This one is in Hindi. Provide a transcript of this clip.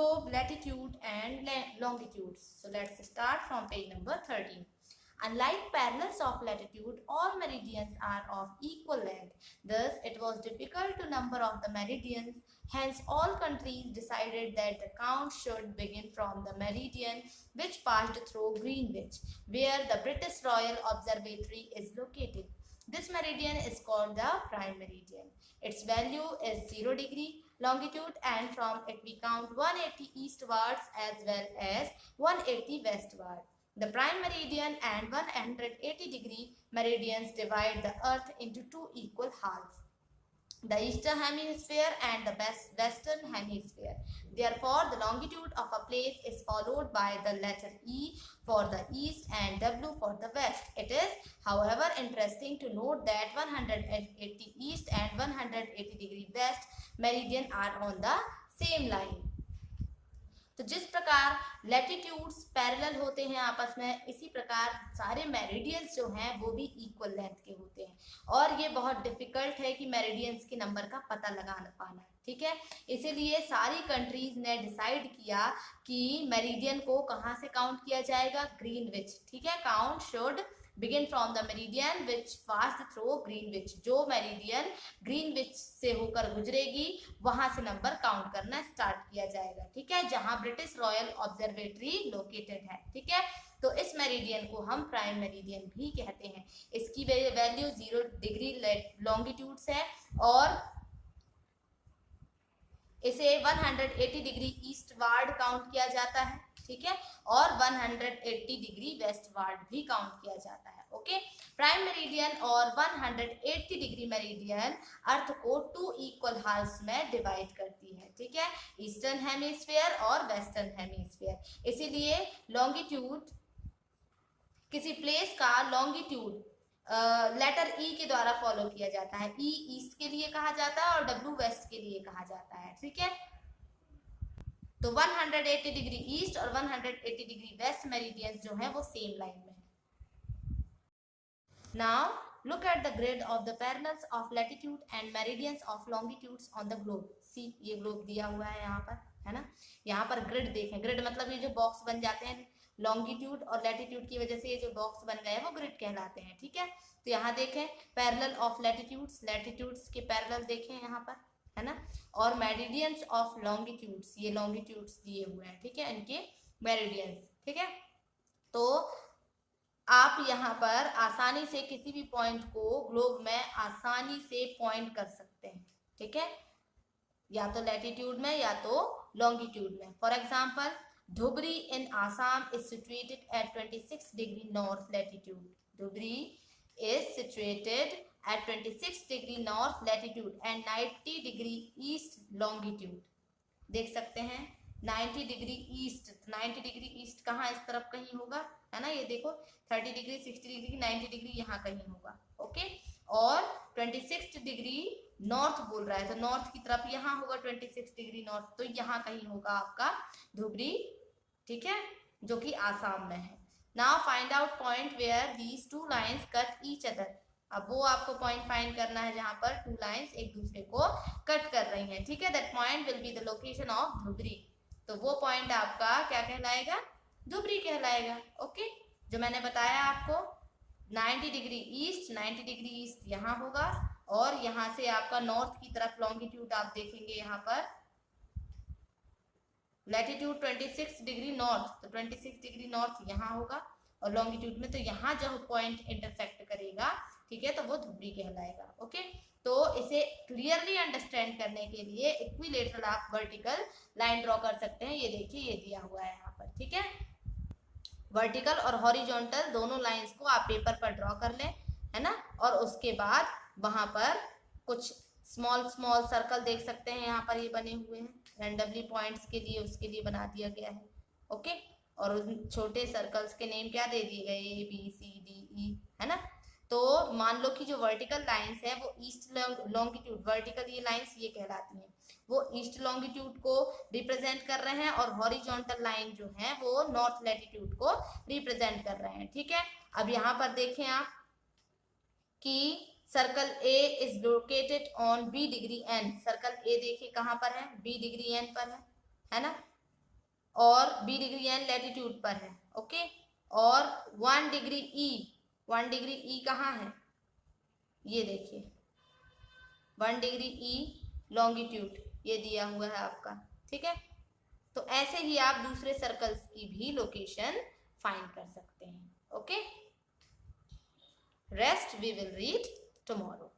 globe, latitude and longitude. So let's start from page number 13. Unlike parallels of latitude, all meridians are of equal length. Thus, it was difficult to number of the meridians. Hence, all countries decided that the count should begin from the meridian which passed through Greenwich, where the British Royal Observatory is located. This meridian is called the prime meridian. Its value is 0 degree longitude, and from it we count 180 eastwards as well as 180 westward. The prime meridian and 180 degree meridians divide the earth into two equal halves, the eastern hemisphere and the western hemisphere. Therefore, the longitude of a place is followed by the letter E for the east and W for the west. It is, however, interesting to note that 180 east and 180 degree west meridian are on the same line. तो जिस प्रकार लैटिट्यूड्स पैरेलल होते हैं आपस में, इसी प्रकार सारे मेरिडियंस जो हैं वो भी इक्वल लेंथ के होते हैं, और ये बहुत डिफिकल्ट है कि मेरिडियंस के नंबर का पता लगा पाना, ठीक है। इसीलिए सारी कंट्रीज ने डिसाइड किया कि मेरिडियन को कहाँ से काउंट किया जाएगा, ग्रीनविच, ठीक है। Count should begin from the meridian which pass through Greenwich, जो मेरिडियन ग्रीनविच से होकर गुजरेगी वहां से नंबर काउंट करना स्टार्ट किया जाएगा, ठीक है, जहां ब्रिटिश रॉयल ऑब्जर्वेटरी लोकेटेड है, ठीक है। तो इस मेरिडियन को हम प्राइम मेरिडियन भी कहते हैं। इसकी वैल्यू 0 डिग्री लॉन्गिट्यूड है और इसे 180 डिग्री ईस्टवार्ड काउंट किया जाता है, ठीक है, और 180 डिग्री वेस्टवार्ड भी काउंट किया जाता है। ओके, प्राइम मेरिडियन और 180 डिग्री मेरिडियन अर्थ को टू इक्वल हाल्स में डिवाइड करती है, ठीक है, ईस्टर्न हेमिस्फीयर और वेस्टर्न हेमिस्फीयर। इसीलिए लॉन्गिट्यूड, किसी प्लेस का लॉन्गिट्यूड लेटर ई के द्वारा फॉलो किया जाता है। ई ईस्ट के लिए कहा जाता है और डब्ल्यू वेस्ट के लिए कहा जाता है, ठीक है। तो 180 डिग्री ईस्ट और 180 डिग्री वेस्ट मेरिडियन जो है वो सेम लाइन में है। Now look at the grid of the parallels of latitude and meridians of longitudes on the globe. See, ये ग्लोब दिया हुआ है यहाँ पर, है ना। यहाँ पर ग्रिड देखें, ग्रिड मतलब ये जो बॉक्स बन जाते हैं लॉन्गिट्यूड और लैटिट्यूड की वजह से ये जो बॉक्स बन गए हैं वो ग्रिड कहलाते हैं, ठीक है। तो यहाँ देखें पैरेलल ऑफ लैटिट्यूड्स, लैटिट्यूड्स के पैरेलल देखें यहाँ पर, है ना, और मेरिडियंस ऑफ लॉन्गिट्यूड्स, ये लॉन्गिट्यूड्स दिए हुए हैं, ठीक है, इनके मेरिडियंस, ठीक है। तो आप यहाँ पर आसानी से किसी भी पॉइंट को ग्लोब में आसानी से पॉइंट कर सकते हैं, ठीक है, या तो लैटिट्यूड में या तो लॉन्गिट्यूड में। For example, Dhubri in Assam is situated at 26 degree north latitude. Dhubri is situated at 26 degree north latitude and 90 degree east longitude. देख सकते हैं 90 डिग्री ईस्ट, 90 डिग्री ईस्ट कहाँ, इस तरफ कहीं होगा, है ना, ये देखो 30 डिग्री, 60 डिग्री, 90 डिग्री यहाँ कहीं होगा, ओके। और 26 डिग्री नॉर्थ बोल रहा है तो नॉर्थ की तरफ यहाँ होगा 26 डिग्री नॉर्थ, तो यहाँ कहीं होगा आपका धुबरी, ठीक है, जो कि आसाम में है। Now find out point where these two lines cut each other. अब वो आपको पॉइंट फाइंड करना है जहां पर टू लाइंस एक दूसरे को कट कर रही हैं, ठीक है। That point will be the location of Dhubri. तो वो पॉइंट आपका क्या कहलाएगा, धुबरी कहलाएगा, ओके। जो मैंने बताया आपको 90 डिग्री ईस्ट, 90 डिग्री ईस्ट यहाँ होगा, और यहाँ से आपका नॉर्थ की तरफ लॉन्गिट्यूड आप देखेंगे यहाँ पर लैटिट्यूड 26 डिग्री नॉर्थ, तो 26 डिग्री नॉर्थ यहाँ होगा, और लॉन्गिट्यूड में तो यहाँ जो पॉइंट इंटरसेक्ट करेगा, ठीक है, तो वो धुबरी कहलाएगा, ओके। तो इसे क्लियरली अंडरस्टैंड करने के लिए इक्विलेटरल आप वर्टिकल लाइन ड्रॉ कर सकते हैं। ये देखिए, ये दिया हुआ है यहाँ पर, ठीक है। वर्टिकल और हॉरिजॉन्टल दोनों लाइंस को आप पेपर पर ड्रॉ कर लें, है ना, और उसके बाद वहां पर कुछ स्मॉल स्मॉल सर्कल देख सकते हैं, यहाँ पर ये बने हुए हैं रैंडमली पॉइंट्स के लिए, उसके लिए बना दिया गया है, ओके। और उन छोटे सर्कल्स के नेम क्या दे दिए गए, A B C D E, है ना। तो मान लो कि जो वर्टिकल लाइंस है वो ईस्ट लॉन्गिट्यूड, वर्टिकल ये लाइंस ये कहलाती हैं, वो ईस्ट लॉन्गिट्यूड को रिप्रेजेंट कर रहे हैं, और हॉरिजॉन्टल लाइन जो है वो नॉर्थ लैटिट्यूड को रिप्रेजेंट कर रहे हैं, ठीक है। अब यहाँ पर देखें आप कि circle A is located on B degree N. Circle A देखिए कहाँ पर है, बी डिग्री एन पर है ना। और बी डिग्री एन लैटिट्यूड पर है, ओके। और 1 डिग्री ई, 1 डिग्री ई कहाँ है, ये देखिए 1 डिग्री ई लॉन्गिट्यूड ये दिया हुआ है आपका, ठीक है। तो ऐसे ही आप दूसरे सर्कल्स की भी लोकेशन फाइंड कर सकते हैं, okay. Rest we will read tomorrow.